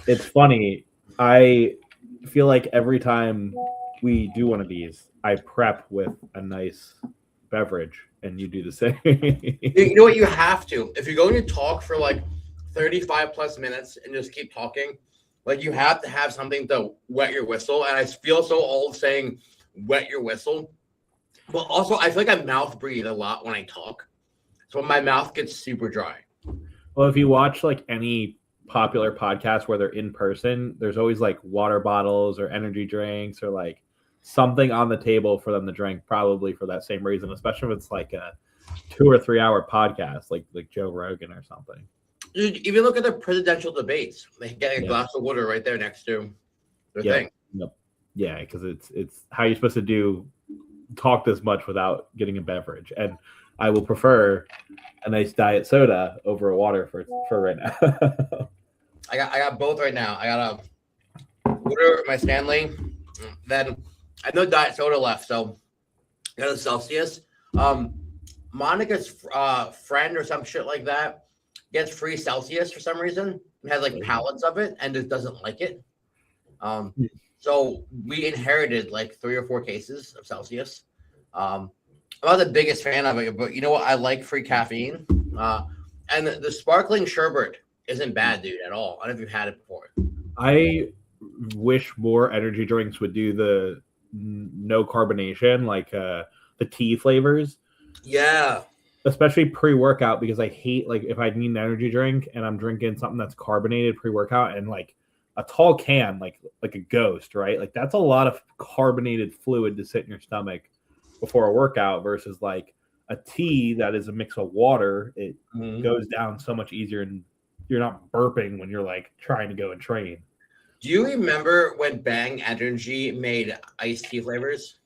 It's funny. I feel like every time we do one of these, I prep with a nice beverage, and you do the same. You know what? You have to. If you're going to talk for like 35 plus minutes and just keep talking, like you have to have something to wet your whistle. And I feel so old saying wet your whistle. But also, I feel like I mouth breathe a lot when I talk. So my mouth gets super dry. Well, if you watch like any popular podcast where they're in person, there's always like water bottles or energy drinks or like something on the table for them to drink, probably for that same reason, especially if it's like a 2 or 3 hour podcast, like Joe Rogan or something. Dude, even look at the presidential debates. They get a glass of water right there next to their thing. Yep. Yeah, because it's how you're supposed to talk this much without getting a beverage. And I will prefer a nice diet soda over a water for right now. I got both right now. I got a water, my Stanley. Then I have no diet soda left, so I got a Celsius. Monica's friend or some shit like that gets free Celsius for some reason. It has like pallets of it and just doesn't like it. So we inherited like 3 or 4 cases of Celsius. I'm not the biggest fan of it, but you know what? I like free caffeine. And the sparkling sherbet isn't bad, dude, at all. I don't know if you've had it before. I wish more energy drinks would do the no carbonation, like the tea flavors. Yeah. Especially pre-workout, because I hate like if I need an energy drink and I'm drinking something that's carbonated pre-workout and like a tall can, like a Ghost, right? Like that's a lot of carbonated fluid to sit in your stomach before a workout versus like a tea that is a mix of water. It goes down so much easier and you're not burping when you're like trying to go and train. Do you remember when Bang Energy made iced tea flavors?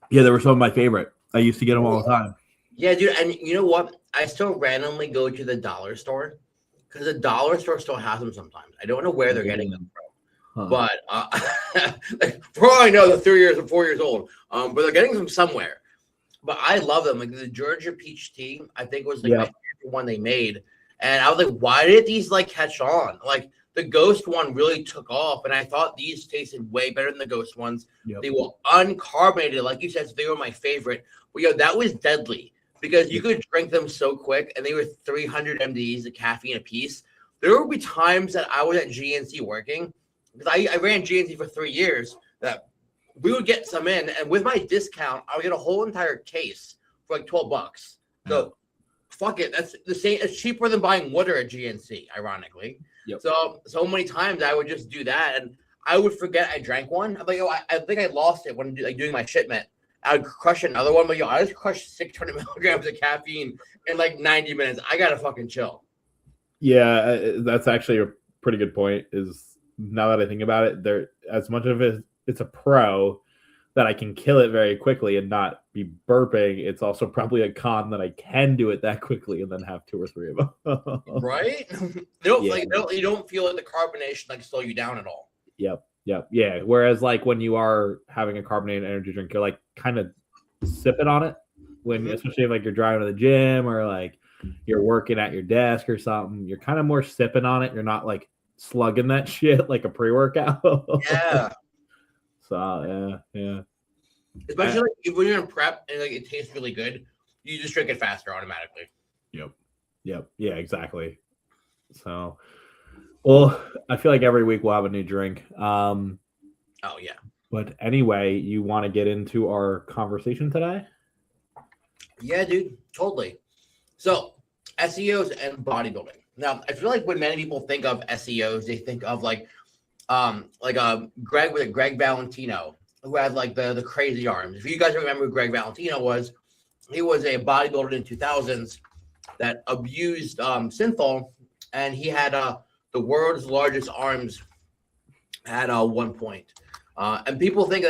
Yeah, they were some of my favorite. I used to get them all the time. Yeah, dude. And you know what? I still randomly go to the dollar store because the dollar store still has them sometimes. I don't know where they're getting them from. But like, for all I know, they're 3 years and 4 years old. But they're getting them somewhere. But I love them. Like the Georgia peach tea, I think was like my favorite one they made. And I was like, why did these like catch on? Like the Ghost one really took off, and I thought these tasted way better than the Ghost ones. They were uncarbonated, like you said, so they were my favorite. But yo, that was deadly because you could drink them so quick, and they were 300 mDs of caffeine a piece. There would be times that I was at GNC working because I ran GNC for 3 years. That we would get some in, and with my discount, I would get a whole entire case for like $12. So fuck it, that's the same. It's cheaper than buying water at GNC, ironically. So many times I would just do that, and I would forget I drank one. I'm like, oh, I think I lost it when like doing my shipment. I would crush another one, but I just crushed 600 milligrams of caffeine in like 90 minutes. I gotta fucking chill. Yeah, that's actually a pretty good point. Is now that I think about it, there as much of it's a pro that I can kill it very quickly and not be burping. It's also probably a con that I can do it that quickly and then have 2 or 3 of them. Right? You don't feel like the carbonation like slow you down at all. Yep. Yeah. Whereas like when you are having a carbonated energy drink, you're like kind of sipping on it when, especially if like you're driving to the gym or like you're working at your desk or something, you're kind of more sipping on it. You're not like slugging that shit like a pre-workout. Yeah. So yeah. Especially like when you're in prep and like it tastes really good, you just drink it faster automatically. Yep. Yeah, exactly. So, well, I feel like every week we'll have a new drink. Oh yeah. But anyway, you want to get into our conversation today? Yeah, dude, totally. So, SEOs and bodybuilding. Now, I feel like when many people think of SEOs, they think of like Greg Valentino, who had like the crazy arms. If you guys remember who Greg Valentino was, he was a bodybuilder in 2000s that abused Synthol, and he had the world's largest arms at one point. And people think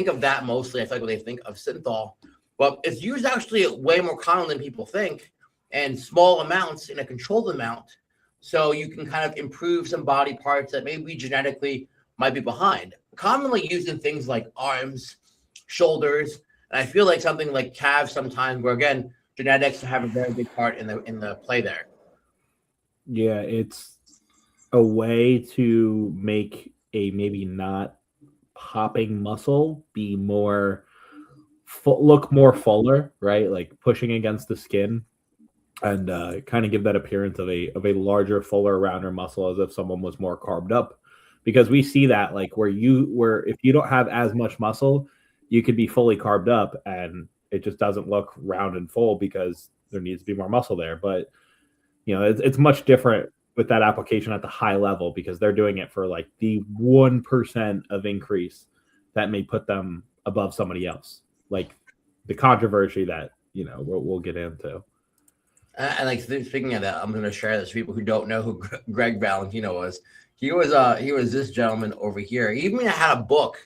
of that mostly. I feel like when they think of Synthol, but it's used actually way more common than people think, and small amounts in a controlled amount, so you can kind of improve some body parts that maybe genetically might be behind. Commonly used in things like arms, shoulders, and I feel like something like calves sometimes, where again genetics have a very big part in the play there. Yeah, it's a way to make a maybe not popping muscle be more look more fuller, right? Like pushing against the skin, and kind of give that appearance of a larger, fuller, rounder muscle, as if someone was more carved up. Because we see that like where if you don't have as much muscle, you could be fully carved up and it just doesn't look round and full because there needs to be more muscle there. But it's much different with that application at the high level, because they're doing it for like the 1% of increase that may put them above somebody else. Like the controversy that we'll get into. And like speaking of that, I'm going to share this for people who don't know who Greg Valentino was. He was this gentleman over here. He even had a book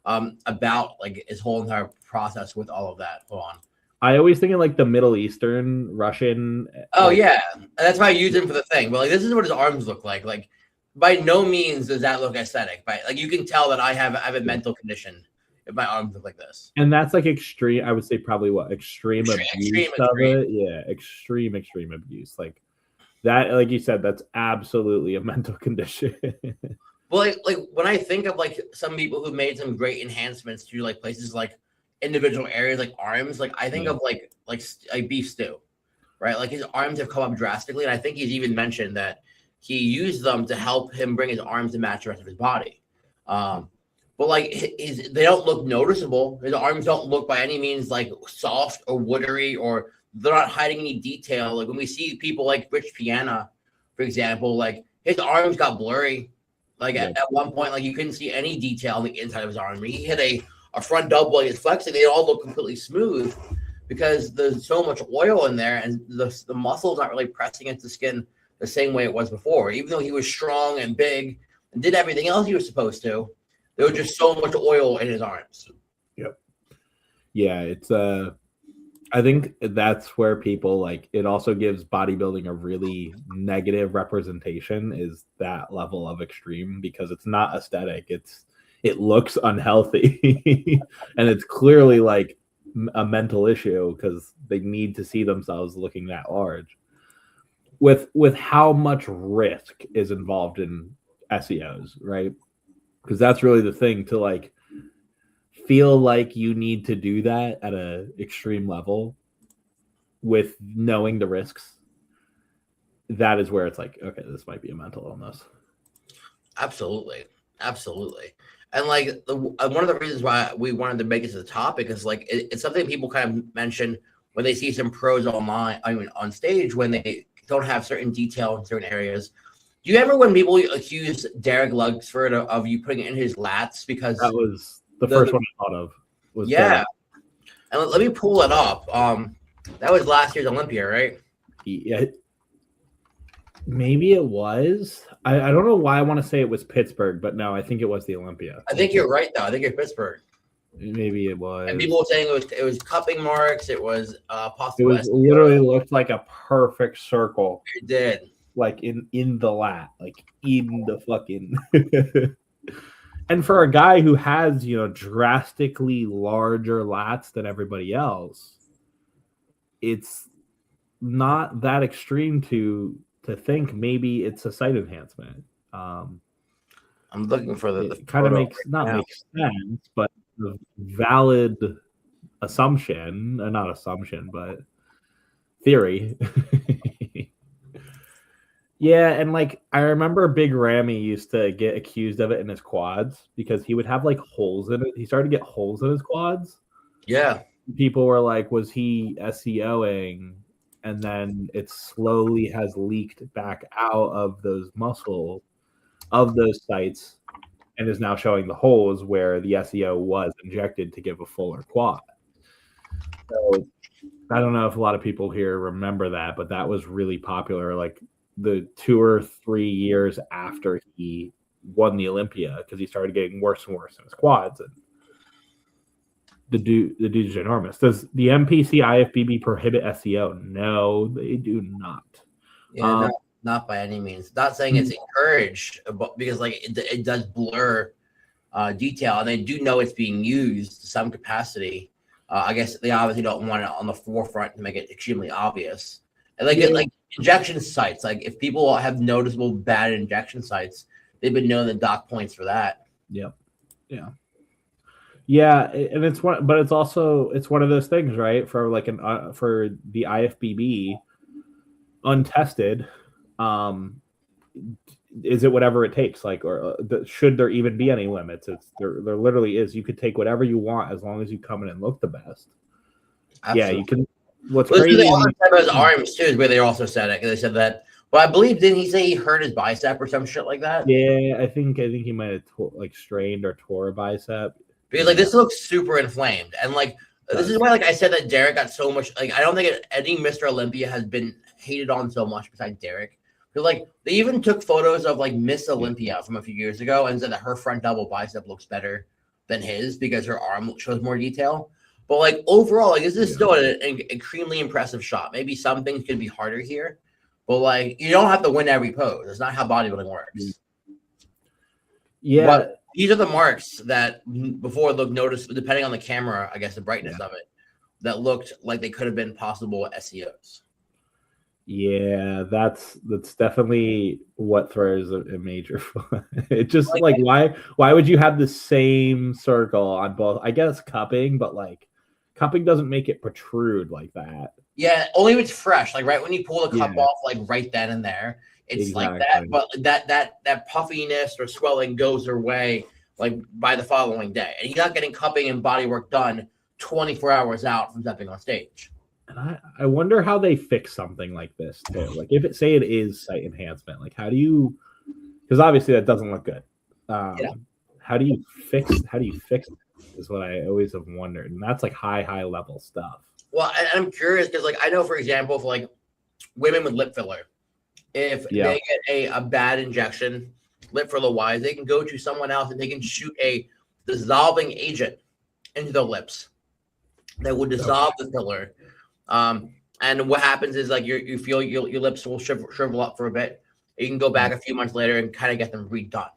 about like his whole entire process with all of that. Hold on. I always think of like the Middle Eastern, Russian. Oh yeah, and that's why I use him for the thing. But like, this is what his arms look like. Like, by no means does that look aesthetic. But like, you can tell that I have a mental condition if my arms look like this. And that's like extreme. I would say probably extreme abuse of it. Yeah, extreme abuse. Like that, like you said, that's absolutely a mental condition. Well, like when I think of like some people who made some great enhancements to like places like individual areas like arms, like I think of like beef stew, right? Like his arms have come up drastically, and I think he's even mentioned that he used them to help him bring his arms to match the rest of his body. But like they don't look noticeable. His arms don't look by any means like soft or watery, or they're not hiding any detail. Like when we see people like Rich Piana, for example, like his arms got blurry. Like at one point, like you couldn't see any detail on the inside of his arm. He hit a front double, like his flexing, they all look completely smooth because there's so much oil in there, and the muscle's not really pressing into the skin the same way it was before. Even though he was strong and big and did everything else he was supposed to, there was just so much oil in his arms. Yep. Yeah, it's I think that's where people like it also gives bodybuilding a really negative representation, is that level of extreme, because it's not aesthetic. It looks unhealthy and it's clearly like a mental issue because they need to see themselves looking that large with how much risk is involved in SEOs, right? Because that's really the thing, to like feel like you need to do that at an extreme level with knowing the risks. That is where it's like, okay, this might be a mental illness. Absolutely. And like one of the reasons why we wanted to make it to the topic is like it's something people kind of mention when they see some pros online, I mean on stage, when they don't have certain detail in certain areas. Do you ever, when people accuse Derek Luxford of you putting it in his lats, because that was the first one I thought of. Was Derek. And let me pull it up. That was last year's Olympia, right? Yeah. Maybe it was. I don't know why I want to say it was Pittsburgh, but no, I think it was the Olympia. I think you're right, though. I think it's Pittsburgh. Maybe it was. And people were saying it was cupping marks. It was possible. It was literally looked like a perfect circle. It did. Like in the lat, like in the fucking. And for a guy who has drastically larger lats than everybody else, it's not that extreme to think maybe it's a site enhancement. I'm looking for the kind of makes makes sense, but the valid assumption, not assumption, but theory. Yeah, and like I remember Big Ramy used to get accused of it in his quads because he would have like holes in it. He started to get holes in his quads. Yeah. People were like, was he SEOing? And then it slowly has leaked back out of those muscles of those sites and is now showing the holes where the SEO was injected to give a fuller quad. So I don't know if a lot of people here remember that, but that was really popular like the 2 or 3 years after he won the Olympia, because he started getting worse and worse in his quads. And the dude's enormous. Does the MPC IFBB prohibit SEO? No, they do not. Yeah, not by any means. Not saying it's encouraged, but because like it does blur detail, and they do know it's being used to some capacity. I guess they obviously don't want it on the forefront to make it extremely obvious. And like injection sites, like if people have noticeable bad injection sites, they've been known to dock points for that. Yep. Yeah, and it's one, but it's also one of those things, right? For like for the IFBB untested, is it whatever it takes? Like, or should there even be any limits? There literally is. You could take whatever you want as long as you come in and look the best. Absolutely. Yeah, you can. What's crazy? They also said about his arms too, is where they also said it. They said that. Well, I believe, didn't he say he hurt his bicep or some shit like that? Yeah, I think he might have like strained or tore a bicep. Because like this looks super inflamed, and like this is why, like I said, that Derek got so much. Like I don't think any Mr. Olympia has been hated on so much besides Derek. Because like they even took photos of like Miss Olympia from a few years ago and said that her front double bicep looks better than his because her arm shows more detail. But like overall, like this is still an extremely impressive shot. Maybe some things could be harder here, but like you don't have to win every pose. It's not how bodybuilding works. Yeah. But these are the marks that before looked noticeable, depending on the camera, I guess the brightness of it, that looked like they could have been possible SEOs. Yeah, that's definitely what throws a major. It just like why would you have the same circle on both? I guess cupping, but like cupping doesn't make it protrude like that. Yeah, only if it's fresh. Like right when you pull the cup off, like right then and there. It's like that, but that puffiness or swelling goes away like by the following day, and you're not getting cupping and body work done 24 hours out from stepping on stage. And I wonder how they fix something like this too. Like if it is site enhancement, like how do you? Because obviously that doesn't look good. How do you fix it? Is what I always have wondered, and that's like high level stuff. Well, and I'm curious because like I know, for example, for like women with lip filler. If they get a bad injection, lip filler wise, they can go to someone else and they can shoot a dissolving agent into their lips that will dissolve the filler. And what happens is like you feel your lips will shrivel up for a bit. You can go back a few months later and kind of get them redone.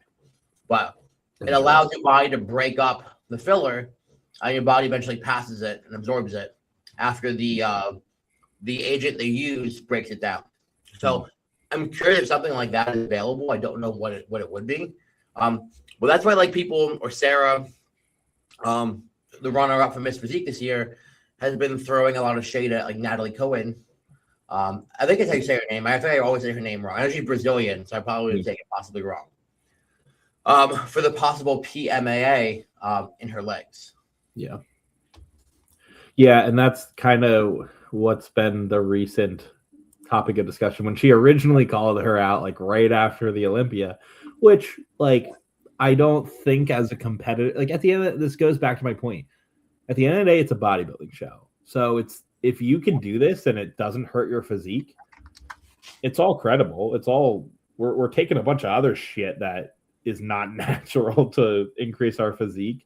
But it allows your body to break up the filler, and your body eventually passes it and absorbs it after the agent they use breaks it down. So I'm curious if something like that is available. I don't know what it would be. Well, that's why like people or Sarah, the runner-up for Miss Physique this year, has been throwing a lot of shade at like Natalie Cohen. I think it's how you say her name. I think I always say her name wrong. I know she's Brazilian, so I probably would take it possibly wrong. For the possible PMAA in her legs. Yeah, and that's kind of what's been the recent topic of discussion when she originally called her out like right after the Olympia, which like I don't think as a competitor, like at the end of this goes back to my point. At the end of the day, it's a bodybuilding show. So it's if you can do this and it doesn't hurt your physique, it's all credible. It's all we're taking a bunch of other shit that is not natural to increase our physique.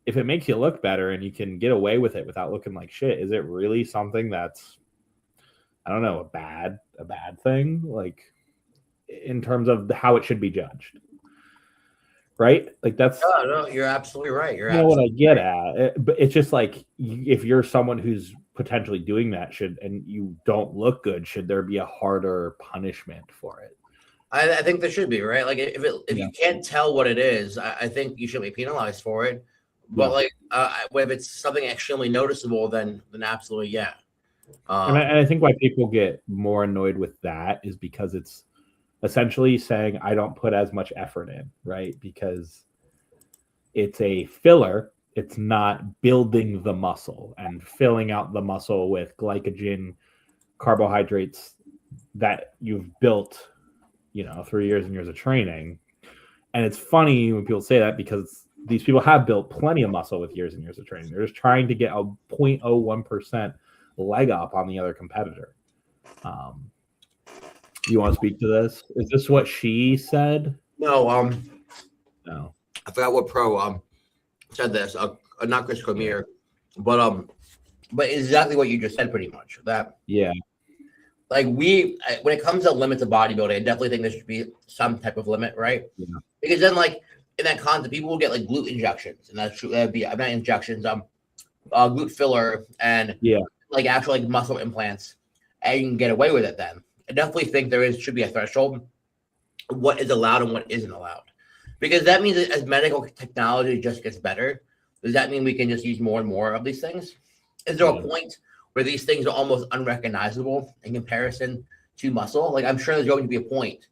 If it makes you look better and you can get away with it without looking like shit, is it really something that's, I don't know, a bad thing? Like in terms of how it should be judged, right? Like that's no, you're absolutely right. You're what I get at. But it's just like if you're someone who's potentially doing that and you don't look good, should there be a harder punishment for it? I think there should be, right? Like if you can't tell what it is, I think you should be penalized for it. But like if it's something extremely noticeable, then absolutely, yeah. And I think why people get more annoyed with that is because it's essentially saying I don't put as much effort in, right? Because it's a filler. It's not building the muscle and filling out the muscle with glycogen, carbohydrates that you've built, through years and years of training. And it's funny when people say that because these people have built plenty of muscle with years and years of training. They're just trying to get a 0.01% leg up on the other competitor. You want to speak to this? Is this what she said? No. No. I forgot what pro said this. Not Chris Cormier, but exactly what you just said, pretty much. That like when it comes to limits of bodybuilding, I definitely think there should be some type of limit, right? Yeah. Because then, like in that concept, people will get like glute injections, and that's true. That'd be not injections, glute filler, and like actual like muscle implants, and you can get away with it then. I definitely think should be a threshold of what is allowed and what isn't allowed. Because that means that as medical technology just gets better, does that mean we can just use more and more of these things? Is there a point where these things are almost unrecognizable in comparison to muscle? Like, I'm sure there's going to be a point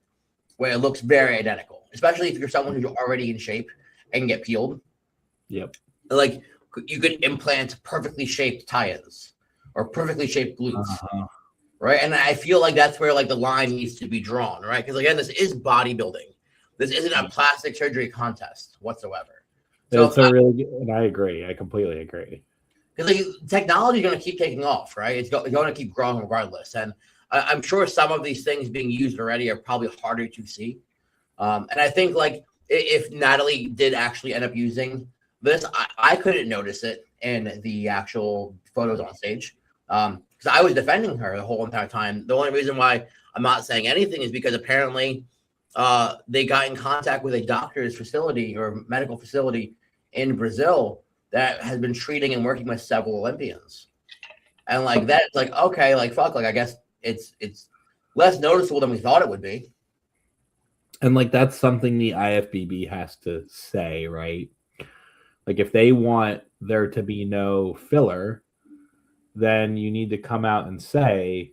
where it looks very identical, especially if you're someone who's already in shape and get peeled. Yep. Like, you could implant perfectly shaped tie-ins or perfectly shaped glutes, right? And I feel like that's where like the line needs to be drawn, right? Because again, this is bodybuilding. This isn't a plastic surgery contest whatsoever. So it's and I agree. I completely agree. Because like, technology is going to keep taking off, right? It's going to keep growing regardless. And I'm sure some of these things being used already are probably harder to see. And I think like if Natalie did actually end up using this, I couldn't notice it in the actual photos on stage because I was defending her the whole entire time. The only reason why I'm not saying anything is because apparently they got in contact with a doctor's facility or medical facility in Brazil that has been treating and working with several Olympians. And like that, it's like, okay, like fuck, like I guess it's less noticeable than we thought it would be. And like that's something the IFBB has to say, right? Like if they want there to be no filler, then you need to come out and say,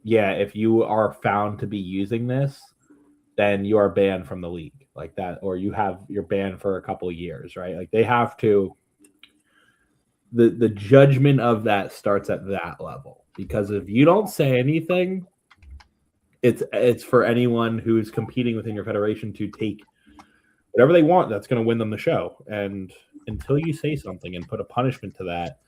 yeah, if you are found to be using this, then you are banned from the league like that, or you're banned for a couple of years, right? Like they have to, the judgment of that starts at that level, because if you don't say anything, it's for anyone who's competing within your federation to take whatever they want that's going to win them the show. And until you say something and put a punishment to that,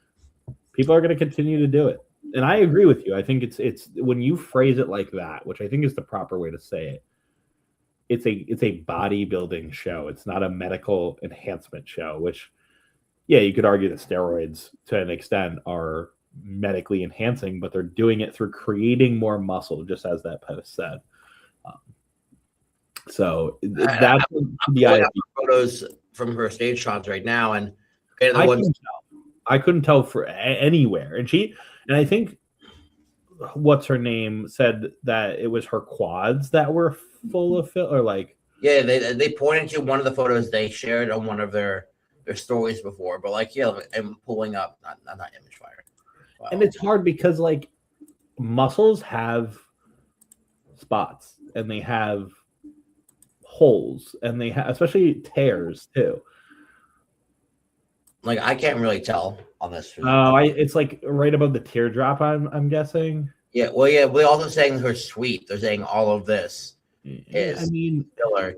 people are going to continue to do it. And I agree with you. I think it's when you phrase it like that, which I think is the proper way to say it, it's a bodybuilding show. It's not a medical enhancement show, which, yeah, you could argue that steroids to an extent are medically enhancing, but they're doing it through creating more muscle, just as that post said. So that's the photos from her stage shots right now, and I couldn't tell for anywhere. And I think what's her name said that it was her quads that were full of fill, or like they pointed to one of the photos they shared on one of their stories before, but like I'm pulling up not image fire. Wow. And it's hard because like muscles have spots and they have holes and they have especially tears too. Like I can't really tell on this. It's like right above the teardrop. I'm guessing. Yeah, well, yeah. They're also saying her sweet. They're saying all of this is filler.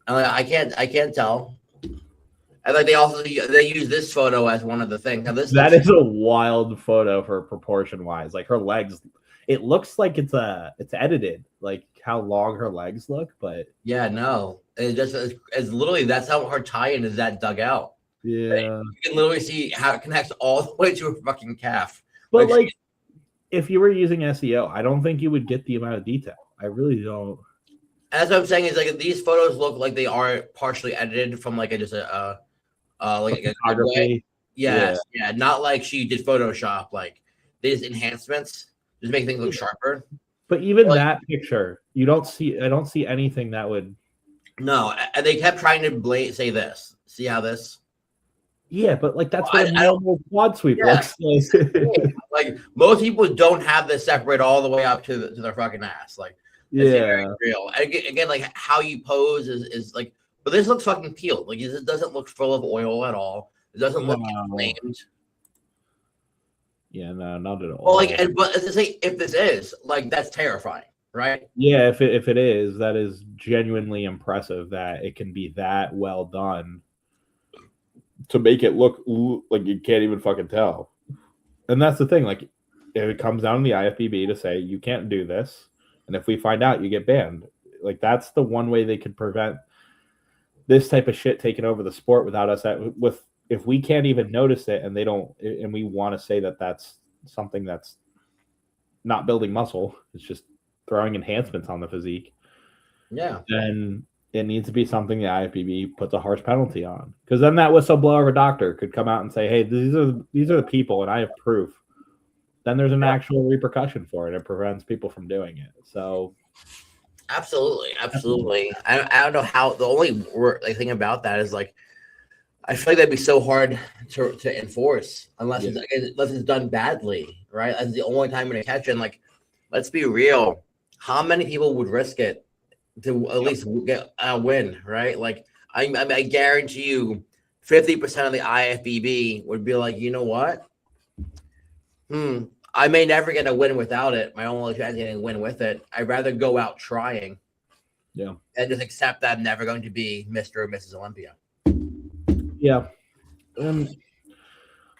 And I can't tell. And like they use this photo as one of the things. Now is a wild photo for proportion wise. Like her legs, it looks like it's edited. Like how long her legs look, but yeah, no, it just it's literally that's how her tie-in is that dug out. Yeah, like, you can literally see how it connects all the way to her fucking calf. But like if you were using SEO, I don't think you would get the amount of detail. I really don't. As I'm saying is like these photos look like they are partially edited from like a photography. Yeah, not like she did Photoshop. Like they just enhancements, just make things look sharper. But even that picture, I don't see anything that would. No, and they kept trying to say this. See how this? Yeah, but like that's what a normal quad sweep looks like. Like most people don't have this separate all the way up to their fucking ass. Like it's very real. And again, like how you pose is like, but this looks fucking peeled. Like it doesn't look full of oil at all. It doesn't look inflamed. Yeah, no, not at all. Well, like, but as I say, if this is like, that's terrifying, right? Yeah, if it is, that is genuinely impressive that it can be that well done to make it look like you can't even fucking tell. And that's the thing. Like, if it comes down to the IFBB to say you can't do this, and if we find out, you get banned. Like, that's the one way they could prevent this type of shit taking over the sport without us if we can't even notice it and they don't, and we want to say that that's something that's not building muscle, it's just throwing enhancements on the physique. Yeah. Then it needs to be something the IFBB puts a harsh penalty on, because then that whistleblower doctor could come out and say, "Hey, these are the people, and I have proof then there's an actual repercussion for it. It prevents people from doing it. So absolutely. I don't know how. The only thing about that is like, I feel like that'd be so hard to enforce unless it's done badly, right? That's the only time you're gonna catch it. And like, let's be real. How many people would risk it to at least get a win, right? Like, I guarantee you, 50% of the IFBB would be like, you know what? I may never get a win without it. My only chance of getting a win with it. I'd rather go out trying. Yeah. And just accept that I'm never going to be Mr. or Mrs. Olympia. Yeah. And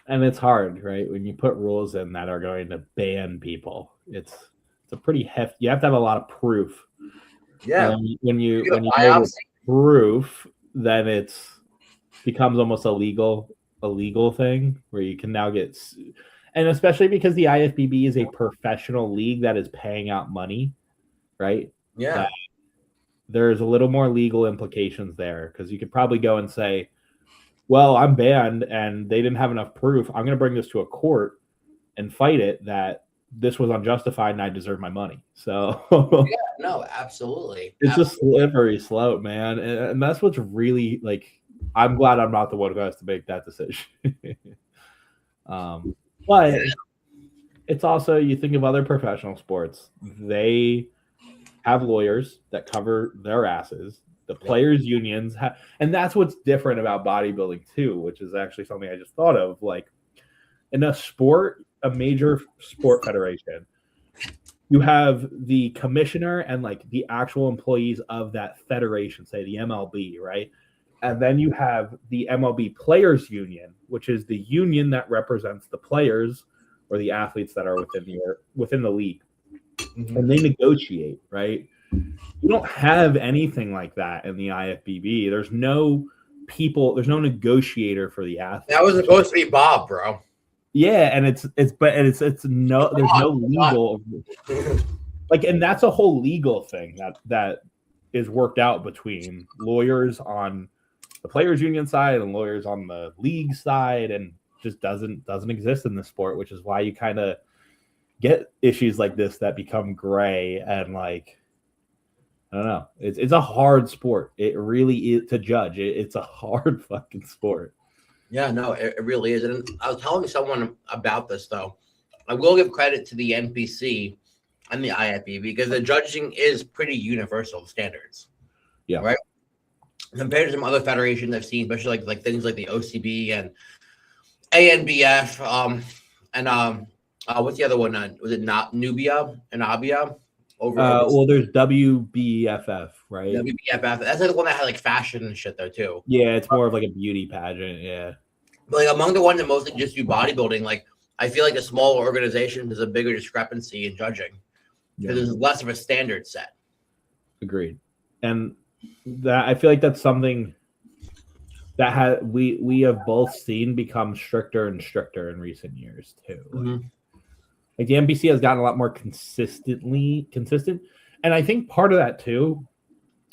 it's hard, right? When you put rules in that are going to ban people, it's a pretty hefty. You have to have a lot of proof. Yeah. And when you go with proof, then it's becomes almost a legal thing where you can now get, and especially because the IFBB is a professional league that is paying out money, right? Yeah. There's a little more legal implications there because you could probably go and say, well, I'm banned and they didn't have enough proof. I'm going to bring this to a court and fight it that this was unjustified and I deserve my money. So yeah, no, absolutely. It's a slippery slope, man. And that's what's really like, I'm glad I'm not the one who has to make that decision. But it's also, you think of other professional sports, they have lawyers that cover their asses. The players' unions have, and that's what's different about bodybuilding too, which is actually something I just thought of. Like in a sport, a major sport federation, you have the commissioner and like the actual employees of that federation, say the MLB, right? And then you have the MLB Players Union, which is the union that represents the players or the athletes that are within the league. Mm-hmm. And they negotiate, right? You don't have anything like that in the IFBB. There's no negotiator for the athletes. That was supposed to be Bob, bro. Yeah, and it's there's no legal like, and that's a whole legal thing that is worked out between lawyers on the players union side and lawyers on the league side, and just doesn't exist in the sport, which is why you kind of get issues like this that become gray and like, I don't know. It's a hard sport. It really is to judge. It's a hard fucking sport. Yeah, no, it really is. And I was telling someone about this though. I will give credit to the NPC and the IFBB because the judging is pretty universal standards. Yeah. Right. Compared to some other federations I've seen, especially like things like the OCB and ANBF, and what's the other one? Was it not Nubia and Abia? Well, there's WBFF, right? WBFF. That's like the one that had like fashion and shit though too. Yeah, it's more of like a beauty pageant. Yeah. But like among the ones that mostly just do bodybuilding, like I feel like a smaller organization has a bigger discrepancy in judging because there's less of a standard set. Agreed. And that I feel like that's something that we have both seen become stricter and stricter in recent years too. Mm-hmm. Like the NPC has gotten a lot more consistent, and I think part of that too,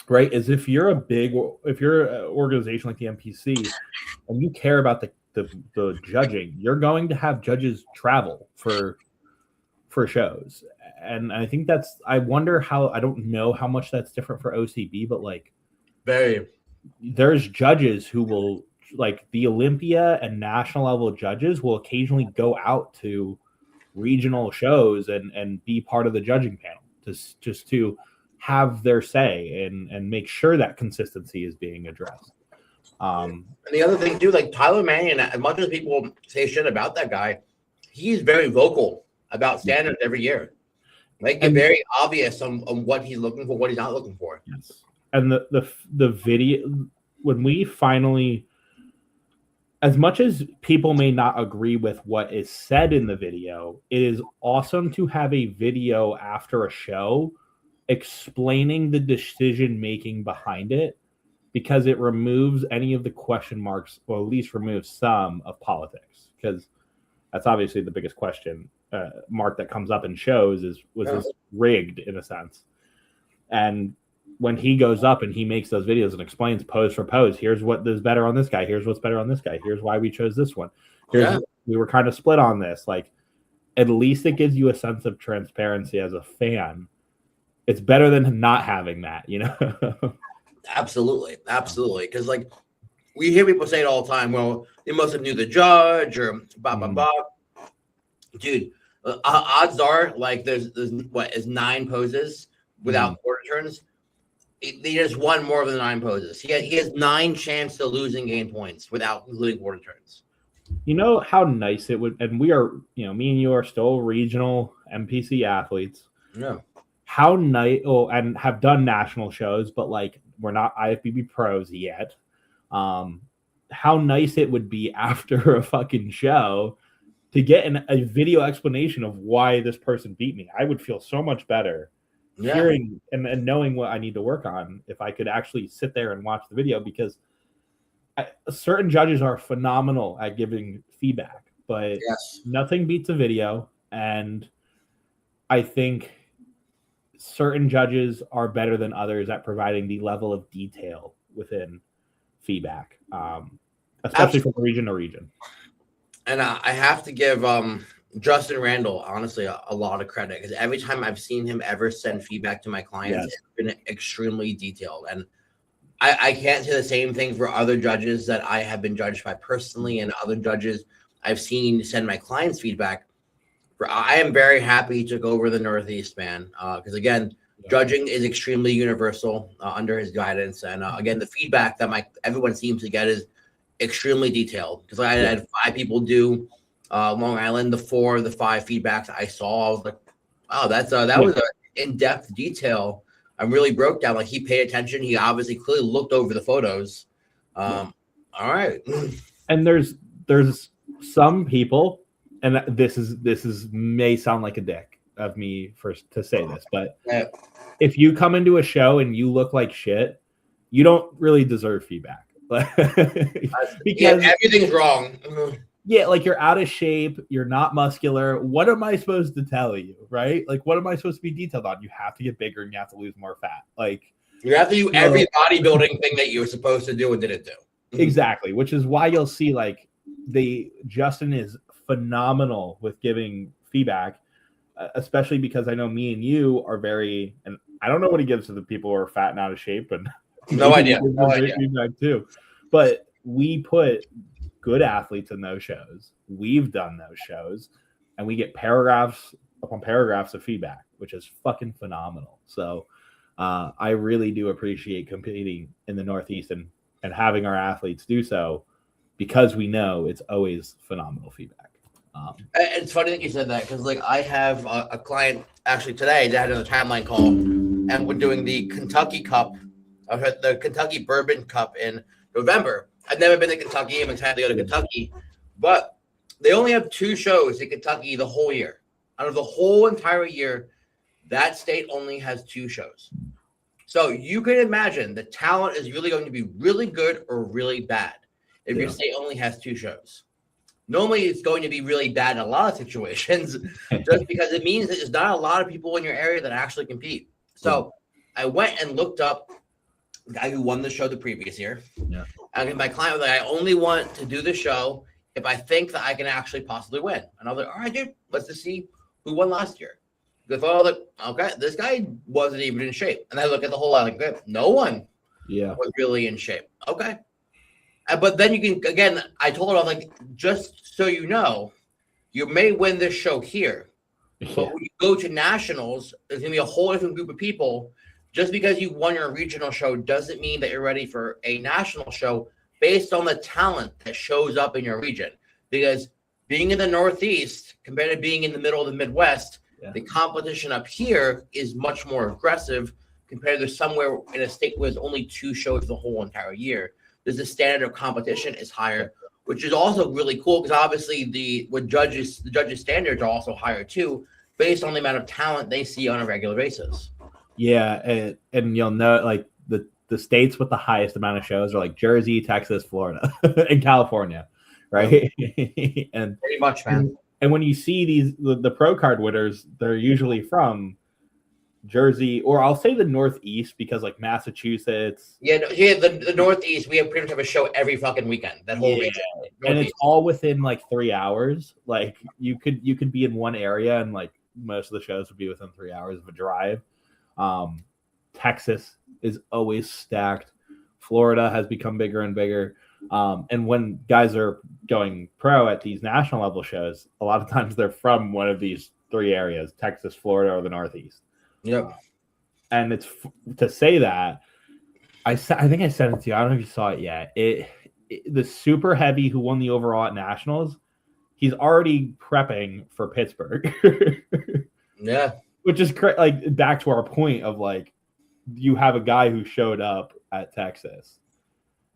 right, is if you're an organization like the NPC and you care about the judging, you're going to have judges travel for shows. And I think I wonder how, I don't know how much that's different for OCB, but like there's judges who will, like the Olympia and national level judges will occasionally go out to regional shows and be part of the judging panel just to have their say and make sure that consistency is being addressed. And the other thing too, like Tyler Mannion, as much as people say shit about that guy, he's very vocal about standards every year. Like it's very obvious on what he's looking for, what he's not looking for. Yes. And the video, when we finally, as much as people may not agree with what is said in the video, it is awesome to have a video after a show explaining the decision making behind it, because it removes any of the question marks, or at least removes some of politics, because that's obviously the biggest question mark that comes up in shows was this rigged in a sense. And when he goes up and he makes those videos and explains pose for pose, here's what is better on this guy, here's what's better on this guy, here's why we chose this one, we were kind of split on this, like at least it gives you a sense of transparency as a fan. It's better than not having that, you know? Absolutely. Because like we hear people say it all the time. Well, they must have knew the judge or blah blah blah. Dude, odds are like there's what is 9 poses without quarter turns. They just won more of the 9 poses. He has 9 chances to lose and gain points without including quarter turns. You know how nice it would, and we are, you know, me and you are still regional NPC athletes. Yeah. How nice, and have done national shows, but like we're not IFBB pros yet. How nice it would be after a fucking show to get a video explanation of why this person beat me. I would feel so much better hearing and knowing what I need to work on if I could actually sit there and watch the video, because certain judges are phenomenal at giving feedback, but nothing beats a video. And I think certain judges are better than others at providing the level of detail within feedback, especially from region to region. And I have to give Justin Randall, honestly, a lot of credit, because every time I've seen him ever send feedback to my clients, it's been extremely detailed. And I can't say the same thing for other judges that I have been judged by personally, and other judges I've seen send my clients feedback. I am very happy he took over the Northeast, man, because again, judging is extremely universal under his guidance. And again, the feedback that everyone seems to get is extremely detailed, because I had 5 people do Long Island. The 4 of the 5 feedbacks I saw, I was like, wow, that was an in-depth detail. I really broke down. Like, he paid attention. He obviously clearly looked over the photos. All right. And there's some people, and this is may sound like a dick of me to say this, but if you come into a show and you look like shit, you don't really deserve feedback. Because everything's wrong. Yeah, like you're out of shape, you're not muscular. What am I supposed to tell you, right? Like, what am I supposed to be detailed on? You have to get bigger and you have to lose more fat. Like, you have to do every bodybuilding thing that you were supposed to do and didn't do. Exactly, which is why you'll see like Justin is phenomenal with giving feedback, especially because I know me and you are very, and I don't know what he gives to the people who are fat and out of shape, and no idea. Feedback too, but we put good athletes in those shows. We've done those shows, and we get paragraphs upon paragraphs of feedback, which is fucking phenomenal. So I really do appreciate competing in the Northeast and having our athletes do so, because we know it's always phenomenal feedback. It's funny that you said that, because like I have a client actually today that had a timeline call, and we're doing the Kentucky Cup, the Kentucky Bourbon Cup in November. I've never been to Kentucky. I'm excited to go to Kentucky, but they only have 2 shows in Kentucky the whole year. Out of the whole entire year, that state only has 2 shows. So you can imagine the talent is really going to be really good or really bad if your state only has 2 shows. Normally, it's going to be really bad in a lot of situations, just because it means that there's not a lot of people in your area that actually compete. So I went and looked up the guy who won the show the previous year. Yeah. And my client was like, I only want to do the show if I think that I can actually possibly win. And I was like, all right, dude, let's just see who won last year. Because I was like, okay, this guy wasn't even in shape. And I look at the whole lot, like, okay, no one was really in shape. Okay. But then you can, again, I told her, I was like, just so you know, you may win this show here. But when you go to nationals, there's going to be a whole different group of people. Just because you won your regional show doesn't mean that you're ready for a national show based on the talent that shows up in your region. Because being in the Northeast compared to being in the middle of the Midwest, the competition up here is much more aggressive compared to somewhere in a state where there's only 2 shows the whole entire year. There's the standard of competition is higher, which is also really cool, because obviously the judges standards are also higher too, based on the amount of talent they see on a regular basis. Yeah, and you'll know, like, the states with the highest amount of shows are like Jersey, Texas, Florida, and California, right? And pretty much, man. And when you see the pro card winners, they're usually from Jersey, or I'll say the Northeast, because like Massachusetts. Yeah, the Northeast, we pretty much have a show every fucking weekend. That whole region, and it's all within like 3 hours. Like you could be in one area, and like most of the shows would be within 3 hours of a drive. Texas is always stacked. Florida has become bigger and bigger. And when guys are going pro at these national level shows, a lot of times they're from one of these 3 areas: Texas, Florida, or the Northeast. Yep. And it's to say that I think I sent it to you. I don't know if you saw it yet. The super heavy who won the overall at nationals, he's already prepping for Pittsburgh. Yeah. Which is like back to our point of like, you have a guy who showed up at Texas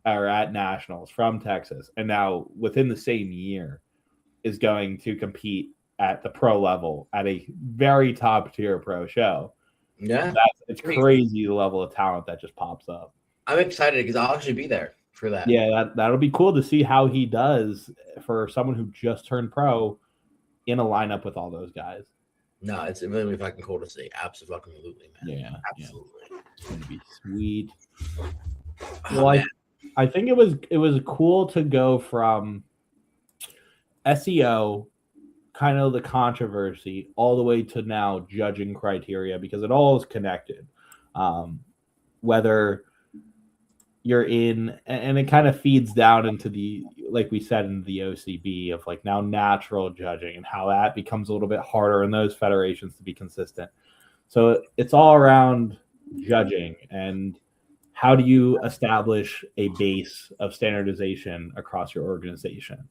or at nationals from Texas, and now within the same year is going to compete at the pro level at a very top tier pro show. Yeah. It's crazy the level of talent that just pops up. I'm excited because I'll actually be there for that. Yeah, that'll be cool to see how he does for someone who just turned pro in a lineup with all those guys. No, it's really fucking cool to see. Absolutely, man. Yeah. Absolutely. Yeah. It's gonna be sweet. Oh, well, I think it was cool to go from SEO, kind of the controversy, all the way to now judging criteria, because it all is connected. Whether you're in, and it kind of feeds down into the, like we said, in the OCB of like now natural judging, and how that becomes a little bit harder in those federations to be consistent. So it's all around judging, and how do you establish a base of standardization across your organization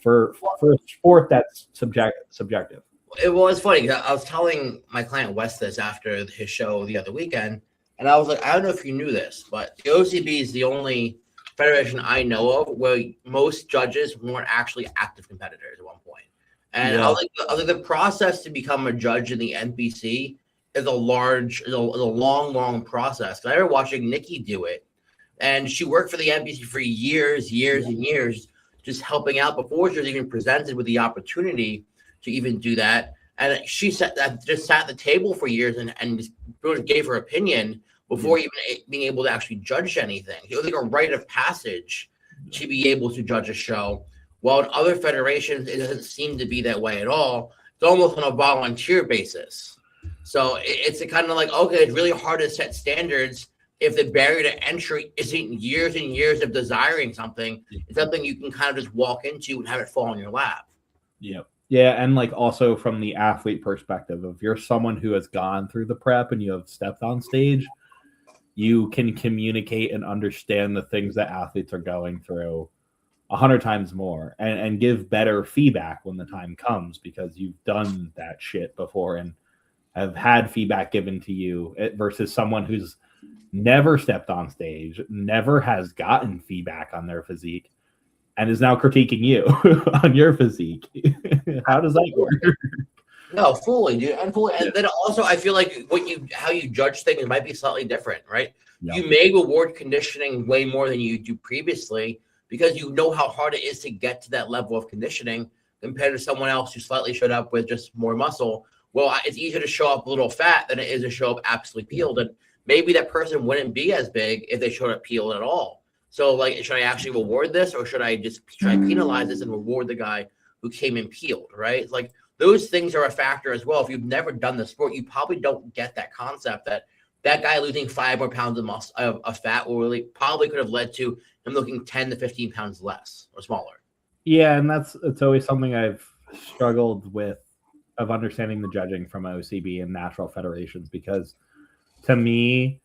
for a sport that's subjective. It was funny. I was telling my client Wes this after his show the other weekend, and I was like, I don't know if you knew this, but the OCB is the only federation I know of where most judges weren't actually active competitors at one point. And yeah. I was like, the process to become a judge in the NPC is a long process. I remember watching Nikki do it, and she worked for the NPC for years and years, just helping out before she was even presented with the opportunity to even do that. And she sat at the table for years and just gave her opinion before even being able to actually judge anything. It was like a rite of passage to be able to judge a show. While in other federations, it doesn't seem to be that way at all. It's almost on a volunteer basis. So it's a kind of like, okay, it's really hard to set standards if the barrier to entry isn't years and years of desiring something. It's something you can kind of just walk into and have it fall in your lap. Yep. Yeah, and like also from the athlete perspective, if you're someone who has gone through the prep and you have stepped on stage, you can communicate and understand the things that athletes are going through 100 times more, and give better feedback when the time comes, because you've done that shit before and have had feedback given to you, versus someone who's never stepped on stage, never has gotten feedback on their physique, and is now critiquing you on your physique. How does that work? No, fully, dude. And then also, I feel like how you judge things might be slightly different, right? Yeah. You may reward conditioning way more than you do previously, because you know how hard it is to get to that level of conditioning compared to someone else who slightly showed up with just more muscle. Well, it's easier to show up a little fat than it is to show up absolutely peeled. And maybe that person wouldn't be as big if they showed up peeled at all. So, like, should I actually reward this, or should I penalize this and reward the guy who came in peeled, right? It's like, those things are a factor as well. If you've never done the sport, you probably don't get that concept that guy losing 5 more pounds of fat probably could have led to him looking 10 to 15 pounds less or smaller. Yeah, and it's always something I've struggled with, of understanding the judging from OCB and natural federations, because to me,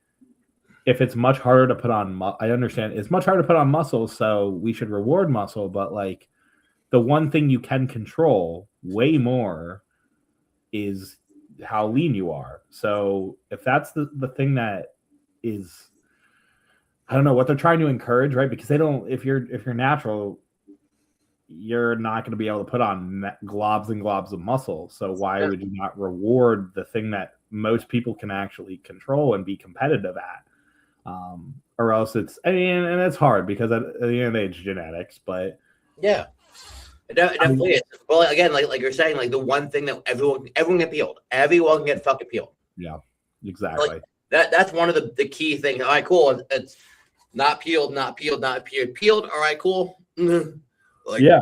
if it's much harder to put on, I understand it's much harder to put on muscle, so we should reward muscle, but like the one thing you can control way more is how lean you are. So if that's the thing that is, I don't know what they're trying to encourage, right? Because if you're natural, you're not going to be able to put on globs and globs of muscle. So why would you not reward the thing that most people can actually control and be competitive at? Or else it's, and it's hard, because at the end of the day, it's genetics, but yeah. It definitely is. Well, again, like you're saying, like the one thing that everyone get peeled. Everyone can get fucking peeled. Yeah. exactly. Like, that's one of the key things. All right, cool. It's not peeled, not peeled, not peeled. Peeled. All right, cool. Like, yeah,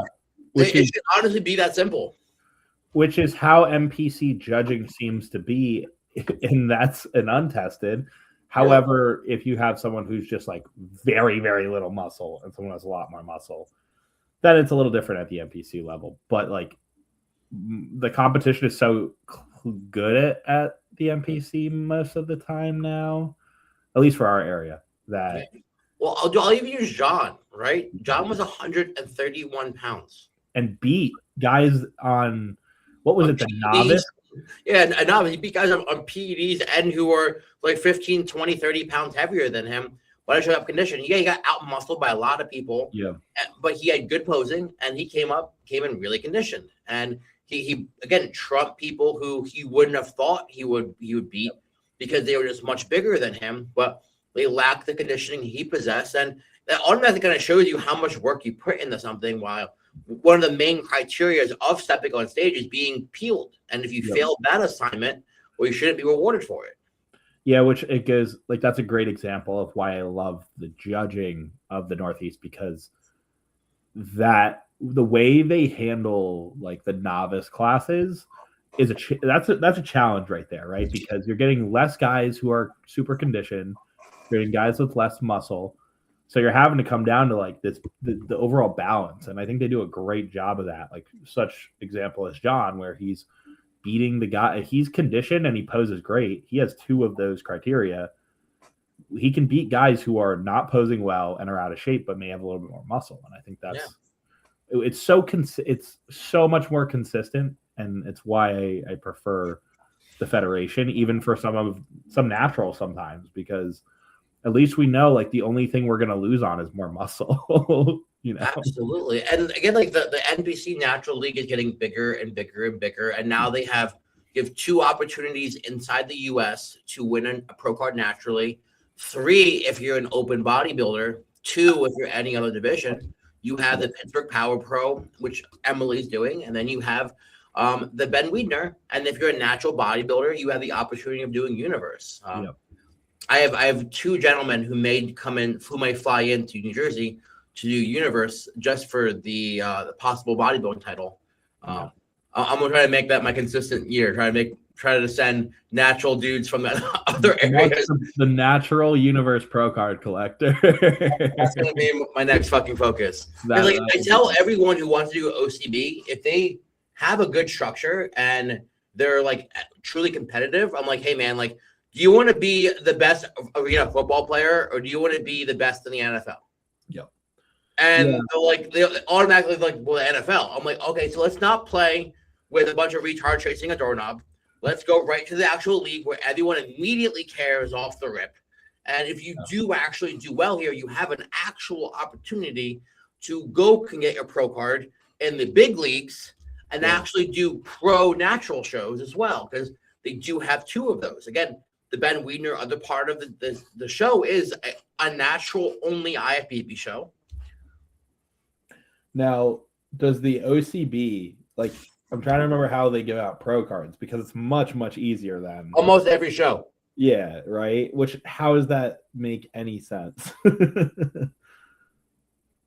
it should honestly be that simple. Which is how NPC judging seems to be, and that's an untested. However, if you have someone who's just like very, very little muscle and someone has a lot more muscle, then it's a little different at the NPC level. But like the competition is so good at the NPC most of the time now, at least for our area, that. Well, I'll even use John, right? John was 131 pounds. And beat guys on, what was it, the novice? Yeah, a novice. He beat guys on PEDs and who were like 15, 20, 30 pounds heavier than him. But I showed up condition. Yeah, he got out-muscled by a lot of people. Yeah. But he had good posing, and he came in really conditioned. And he again, trumped people who he wouldn't have thought he would beat because they were just much bigger than him. But they lacked the conditioning he possessed. And that automatically kind of shows you how much work you put into something, while one of the main criteria of stepping on stage is being peeled. And if you fail that assignment, well, you shouldn't be rewarded for it. Yeah, which it goes like, that's a great example of why I love the judging of the Northeast, because that the way they handle like the novice classes is that's a challenge right there, right? Because you're getting less guys who are super conditioned, you're getting guys with less muscle. So you're having to come down to like the overall balance. And I think they do a great job of that. Like such example as John, where he's beating the guy, he's conditioned and he poses great. He has two of those criteria. He can beat guys who are not posing well and are out of shape, but may have a little bit more muscle. And I think that's, it's so much more consistent. And it's why I prefer the Federation, even for some natural sometimes, because at least we know like the only thing we're going to lose on is more muscle. You know? Absolutely. And again, like the NBC Natural League is getting bigger and bigger and bigger. And now they give 2 opportunities inside the US to win a pro card naturally. 3 if you're an open bodybuilder. 2 if you're any other division. You have the Pittsburgh Power Pro, which Emily's doing, and then you have the Ben Wiedner. And if you're a natural bodybuilder, you have the opportunity of doing Universe. I have 2 gentlemen who may fly into New Jersey to do Universe just for the possible bodybuilding title. I'm gonna try to make that my consistent year. Try to send natural dudes from that other areas. The natural Universe pro card collector. That's gonna be my next fucking focus. I tell everyone who wants to do OCB, if they have a good structure and they're like truly competitive, I'm like, hey man, like, do you want to be the best arena football player, or do you want to be the best in the NFL? Yep. And they automatically like, well, the NFL. I'm like, okay, so let's not play with a bunch of retards chasing a doorknob. Let's go right to the actual league where everyone immediately cares off the rip. And if you do actually do well here, you have an actual opportunity to go and get your pro card in the big leagues and actually do pro natural shows as well, because they do have 2 of those. Again, the Ben Wiedner other part of the show is a natural only IFBB show. Now, does the OCB, like, I'm trying to remember how they give out pro cards, because it's much, much easier than almost every show. Yeah, right. How does that make any sense? I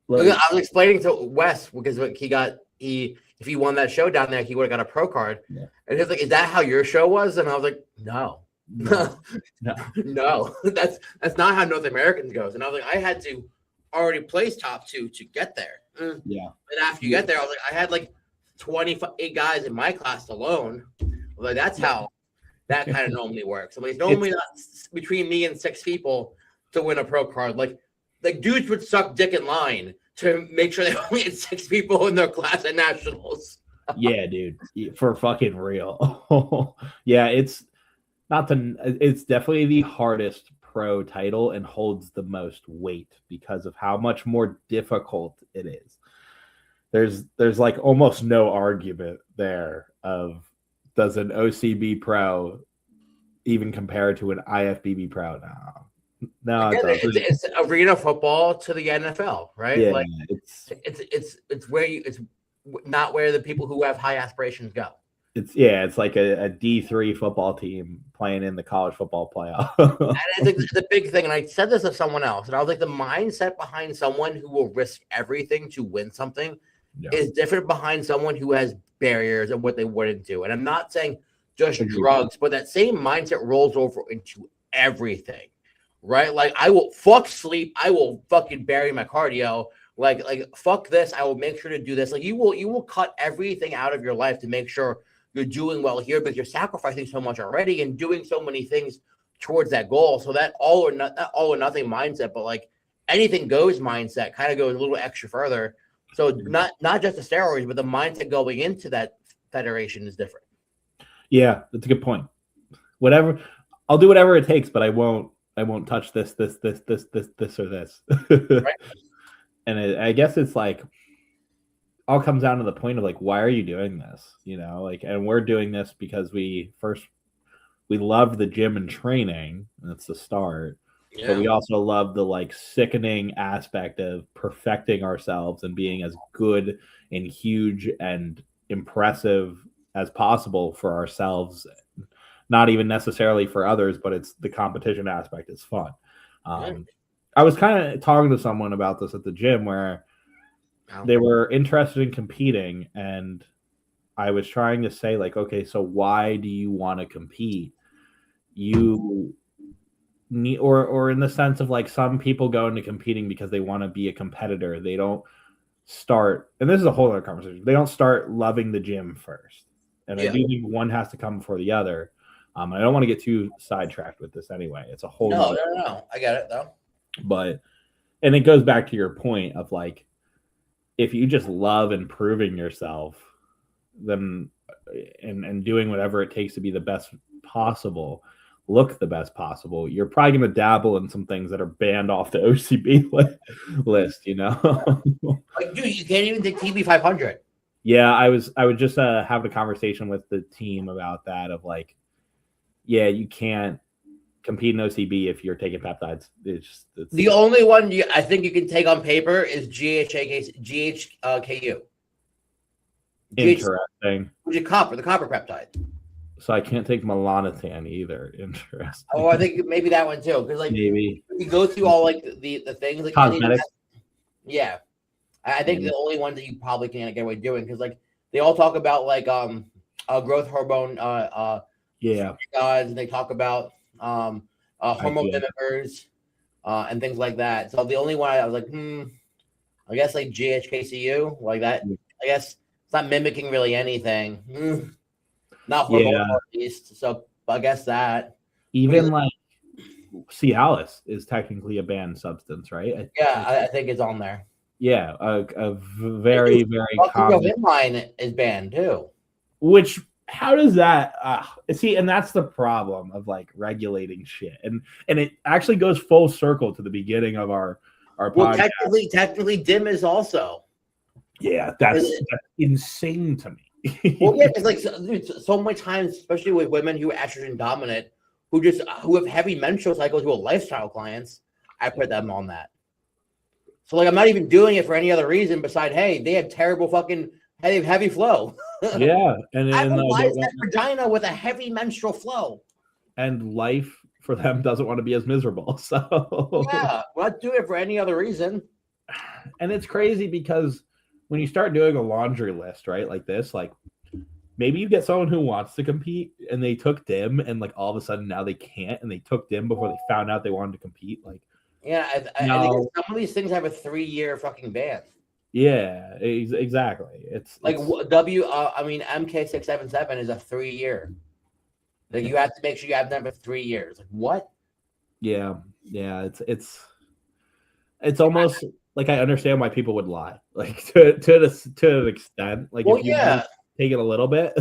was explaining to Wes, because if he won that show down there, he would have got a pro card. Yeah. And he was like, "Is that how your show was?" And I was like, "No. No, that's not how North Americans goes." And I was like, I had to already place top 2 to get there. Yeah. And after you get there, I was like, I had like 28 guys in my class alone. Like, that's how that kind of normally works. I mean, it's normally not between me and 6 people to win a pro card. Like dudes would suck dick in line to make sure they only had 6 people in their class at nationals. Yeah, dude, for fucking real. Yeah, it's definitely the hardest pro title and holds the most weight because of how much more difficult it is. There's like almost no argument there of, does an OCB pro even compare to an IFBB pro? No, it's arena football to the NFL, right? Yeah, like it's where it's not where the people who have high aspirations go. It's like a D3 football team playing in the college football playoff. And it's a big thing. And I said this to someone else, and I was like, the mindset behind someone who will risk everything to win something is different behind someone who has barriers and what they wouldn't do. And I'm not saying just drugs, but that same mindset rolls over into everything, right? Like, I will fuck sleep. I will fucking bury my cardio. Like fuck this. I will make sure to do this. Like, you will cut everything out of your life to make sure you're doing well here, because you're sacrificing so much already and doing so many things towards that goal. So that all or nothing mindset, but like anything goes mindset kind of goes a little extra further. So not just the steroids, but the mindset going into that federation is different. Yeah, that's a good point. Whatever, I'll do whatever it takes, but I won't touch this or this. Right. And I guess it's like, all comes down to the point of like, why are you doing this? You know, like, and we're doing this because we love the gym and training. That's the start. Yeah. But we also love the like sickening aspect of perfecting ourselves and being as good and huge and impressive as possible for ourselves. Not even necessarily for others, but it's the competition aspect is fun. I was kind of talking to someone about this at the gym where they were interested in competing, and I was trying to say, like, okay, so why do you want to compete? You need, or in the sense of like, some people go into competing because they want to be a competitor. They don't start, and this is a whole other conversation, they don't start loving the gym first. And I do think one has to come before the other. I don't want to get too sidetracked with this anyway. It's a whole no. I got it though. But, and it goes back to your point of like, if you just love improving yourself, then and doing whatever it takes to be the best possible, look the best possible, you're probably going to dabble in some things that are banned off the OCB list, you know? Like, dude, you can't even take TB 500. Yeah, I was just having a conversation with the team about that of like, yeah, you can't compete in OCB if you're taking peptides. It's the only one I think you can take on paper is GHKU. Interesting. Which is copper, the copper peptide. So I can't take melanotan either. Interesting. Oh, I think maybe that one too. Because like maybe you go through all like the things like cosmetics. Yeah. I think the only one that you probably can't get away doing, because like they all talk about like growth hormone and they talk about hormone mimickers and things like that. So the only one I was like, I guess like GHKCU, like that. I guess it's not mimicking really anything. Not hormone at least. So I guess that. Even like Cialis is technically a banned substance, right? I think it's on there. Yeah, a very, very common. Inline is banned too. Which, how does that see? And that's the problem of like regulating shit, and it actually goes full circle to the beginning of our podcast. Technically, DIM is also. Yeah, that's insane to me. Well, yeah, because like so many times, especially with women who are estrogen dominant, who have heavy menstrual cycles, who are lifestyle clients, I put them on that. So like, I'm not even doing it for any other reason besides, hey, they have terrible fucking heavy flow. Yeah, and I realize that vagina with a heavy menstrual flow. And life for them doesn't want to be as miserable. So yeah, we're not doing it for any other reason. And it's crazy because when you start doing a laundry list, right, like this, like maybe you get someone who wants to compete and they took DIM and like all of a sudden now they can't, and they took DIM before they found out they wanted to compete. Like, yeah, I think some of these things have a 3-year fucking ban. Yeah, exactly. It's like MK677 is a 3-year. Like you have to make sure you have them for 3 years. Like what? Yeah. It's almost like I understand why people would lie, like to an extent. Like, well, if you take it a little bit.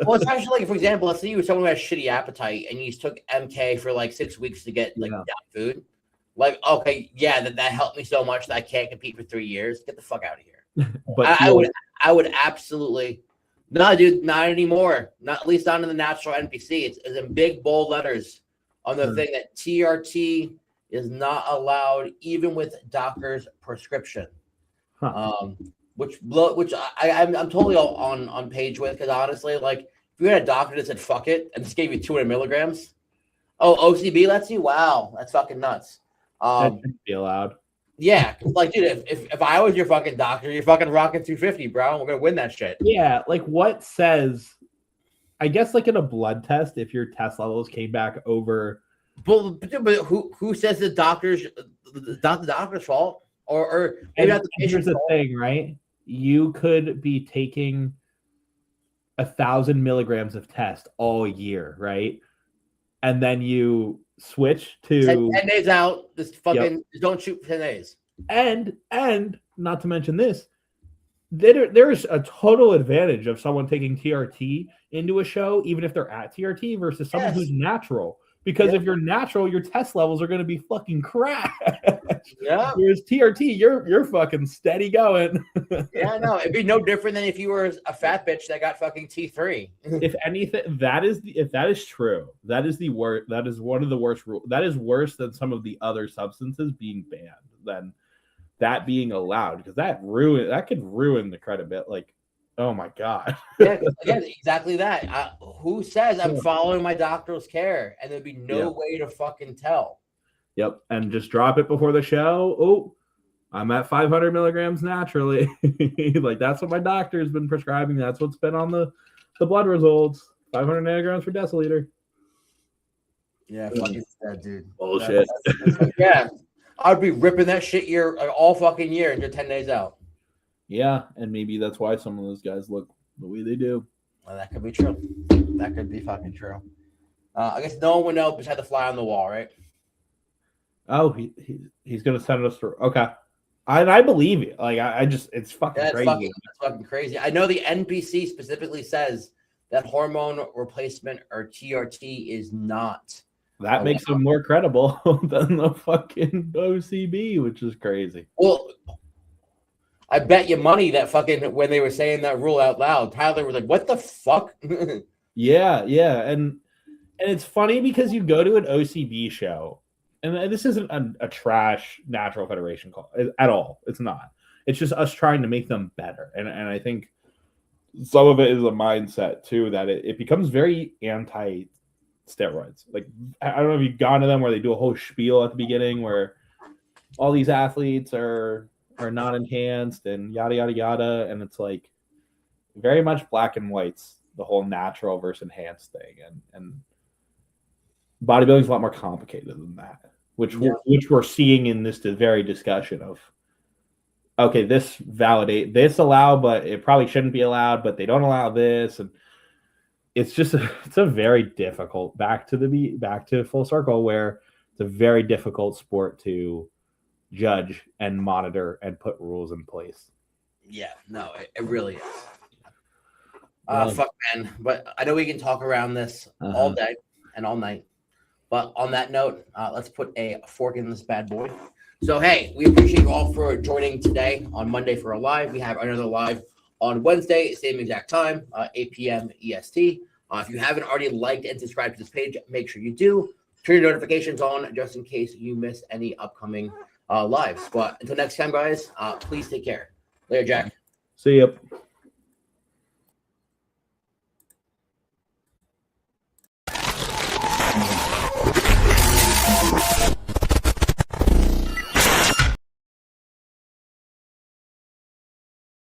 Well, especially like, for example, let's say you were someone who has shitty appetite and you just took MK for like 6 weeks to get like food. Like, okay, yeah, that helped me so much that I can't compete for 3 years. Get the fuck out of here. But I would absolutely no, dude, not anymore. Not at least not in the natural NPC. It's in big bold letters on the thing that TRT is not allowed even with doctor's prescription. Which I'm totally on page with, because honestly, like if you had a doctor that said fuck it and just gave you 200 milligrams, oh, OCB lets you? Wow, that's fucking nuts. That shouldn't be allowed. Yeah, like, dude, if I was your fucking doctor, you're fucking rocking 250, bro. We're gonna win that shit. Yeah, like what says? I guess like in a blood test, if your test levels came back over, but who says the doctor's not the doctor's fault, or maybe not the patient's fault? Here's the thing, right? You could be taking 1,000 milligrams of test all year, right? And then you switch to 10 days out. Just fucking don't shoot for 10 days. And not to mention this, there's a total advantage of someone taking TRT into a show, even if they're at TRT, versus someone who's natural. Because if you're natural, your test levels are going to be fucking crap. Yeah. Whereas TRT, you're fucking steady going. Yeah, no, it'd be no different than if you were a fat bitch that got fucking T3. If anything, if that is true, that is the worst. That is one of the worst rules. That is worse than some of the other substances being banned than that being allowed, because that could ruin the credibility. Like, oh my god. Yeah, exactly that. Who says I'm following my doctor's care and there'd be no way to fucking tell? Yep, and just drop it before the show. Oh, I'm at 500 milligrams naturally. Like, that's what my doctor's been prescribing. That's what's been on the blood results. 500 nanograms per deciliter. Yeah, fucking that, dude. Bullshit. Yeah, I'd be ripping that shit all fucking year and you're 10 days out. Yeah, and maybe that's why some of those guys look the way they do. Well, that could be true. That could be fucking true. I guess no one would know besides the fly on the wall, right? Oh, he's gonna send us through. Okay, I believe it. Like I just, it's fucking crazy. It's fucking crazy. I know the NPC specifically says that hormone replacement or TRT is not. That makes them more credible than the fucking OCB, which is crazy. Well, I bet you money that fucking when they were saying that rule out loud, Tyler was like, "What the fuck?" Yeah, and it's funny because you go to an OCB show, and this isn't a trash natural federation call at all. It's not. It's just us trying to make them better, and I think some of it is a mindset too that it becomes very anti-steroids. Like, I don't know if you've gone to them where they do a whole spiel at the beginning where all these athletes are not enhanced and yada yada yada, and it's like very much black and whites, the whole natural versus enhanced thing, and bodybuilding is a lot more complicated than that, which we're seeing in this very discussion of, okay, this allow, but it probably shouldn't be allowed, but they don't allow this, and it's a very difficult back to full circle where it's a very difficult sport to judge and monitor and put rules in place. Yeah, no, it really is. Fuck, man. But I know we can talk around this all day and all night. But on that note, let's put a fork in this bad boy. So, hey, we appreciate you all for joining today on Monday for a live. We have another live on Wednesday, same exact time, 8 p.m. EST. If you haven't already liked and subscribed to this page, make sure you do. Turn your notifications on just in case you miss any upcoming lives. But until next time, guys, please take care. Later, Jack. See ya.